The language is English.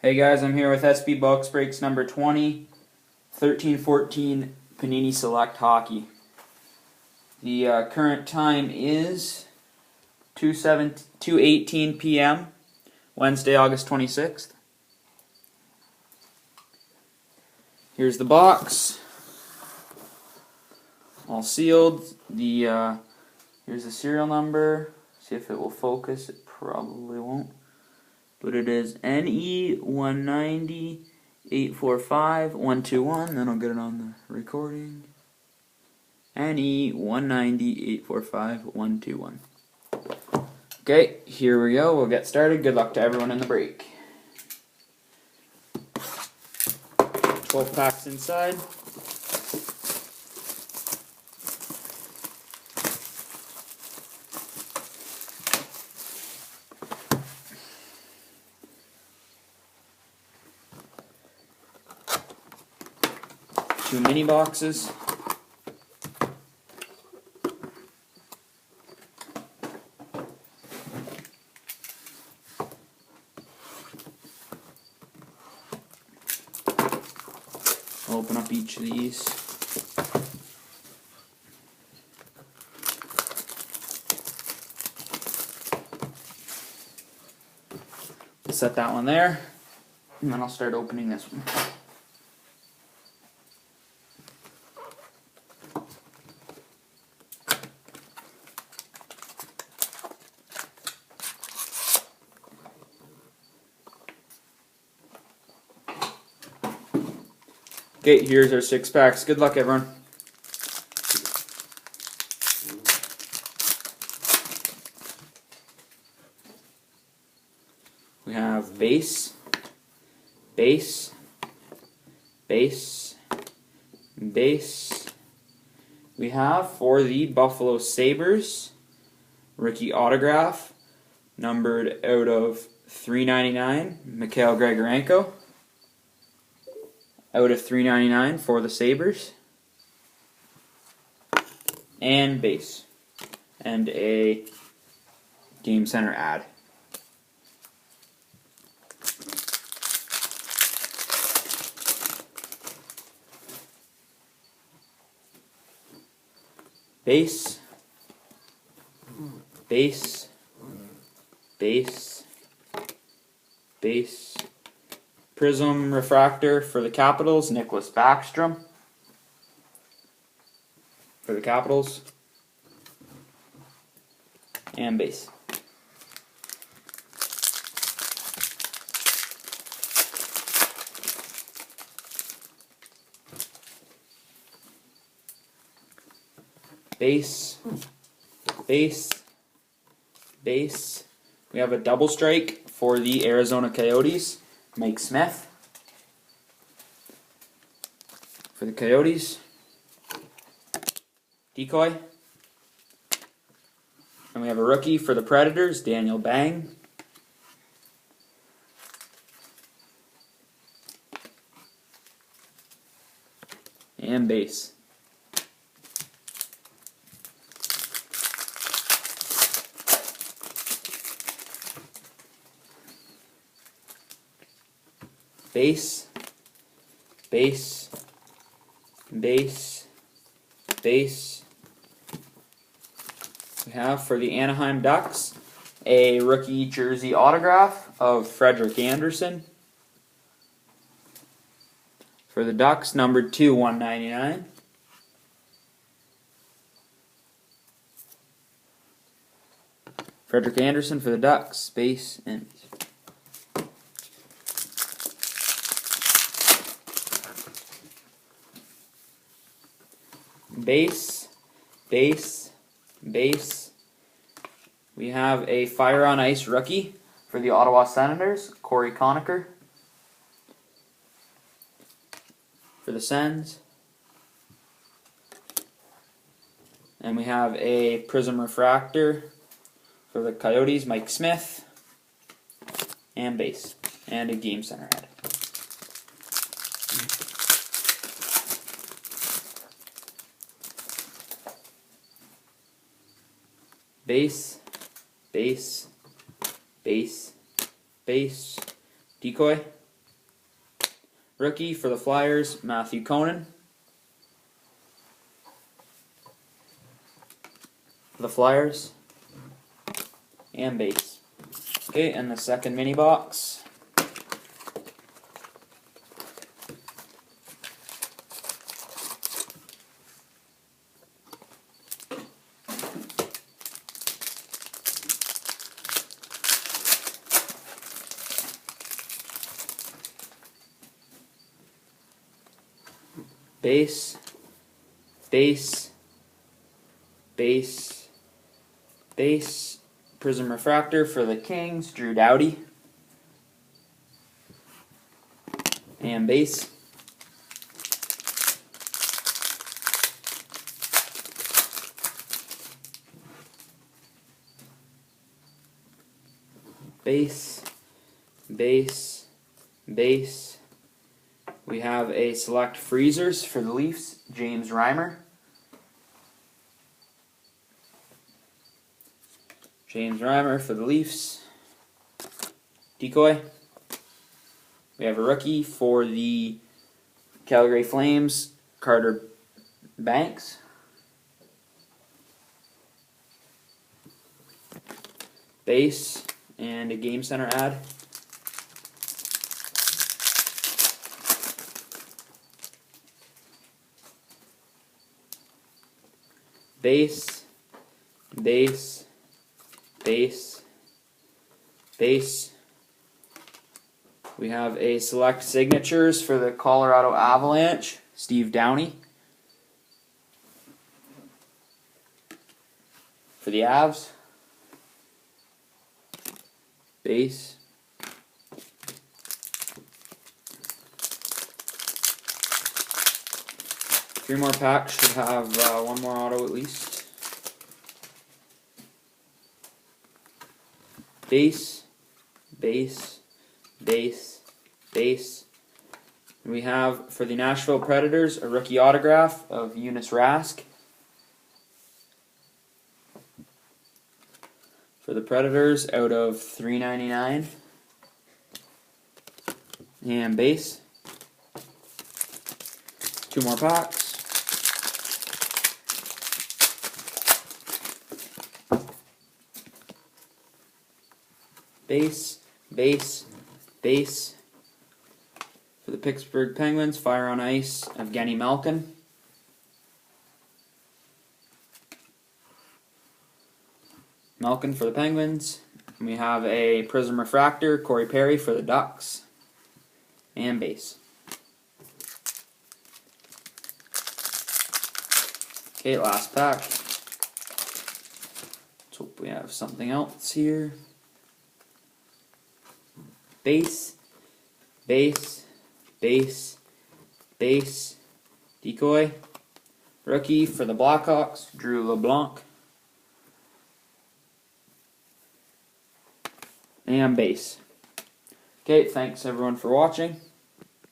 Hey guys, I'm here with SB Box Breaks number 20, 13-14 Panini Select Hockey. The current time is 2:18 p.m., Wednesday, August 26th. Here's the box, all sealed. Here's the serial number. See if it will focus. It probably won't. But it is NE190845121. Then I'll get it on the recording. NE190845121. Okay, here we go. We'll get started. Good luck to everyone in the break. 12 packs inside. Two mini boxes. I'll open up each of these. Set that one there, and then I'll start opening this one. Okay, here's our 6 packs. Good luck, everyone. We have base, base, base, base. We have for the Buffalo Sabres, rookie autograph, numbered out of 399, Mikhail Grigorenko. Out of 399 for the Sabres. And base. And a Game Center ad. Base. Base. Base. Base. Prism refractor for the Capitals, Nicholas Backstrom. For the Capitals. And base. Base. Base. Base. We have a double strike for the Arizona Coyotes. Mike Smith for the Coyotes. Decoy. And we have a rookie for the Predators, Daniel Bang. And base. Base, base, base, base. We have for the Anaheim Ducks a rookie jersey autograph of Frederik Andersen. For the Ducks, numbered 2/199. Frederik Andersen for the Ducks, base and base, base, base. We have a Fire on Ice rookie for the Ottawa Senators, Corey Conacher. For the Sens. And we have a Prism refractor for the Coyotes, Mike Smith. And base. And a Game Center head. Base, base, base, base, decoy, Rookie for the Flyers, Matthew Conan. For the Flyers. And base. Okay, and the second mini box. Base, base, base, base, Prism Refractor for the Kings, Drew Doughty, and base. Base, base, base. We have a select freezers for the Leafs, James Reimer. James Reimer for the Leafs. Decoy. We have a rookie for the Calgary Flames, Carter Banks. Base and a Game Center ad. Base, base, base, base. We have a select signatures for the Colorado Avalanche, Steve Downey. For the Avs, base. Three more packs, should have one more auto at least. Base, base, base, base. We have for the Nashville Predators a rookie autograph of Eunice Rask. For the Predators out of $3.99. And base. Two more packs. Base, base, base. For the Pittsburgh Penguins, Fire on Ice, Evgeny Malkin. Malkin for the Penguins. We have a Prism Refractor, Corey Perry for the Ducks. And base. Okay, last pack. Let's hope we have something else here. Base, base, base, base, Decoy. Rookie for the Blackhawks, Drew LeBlanc. And base. Okay, thanks everyone for watching.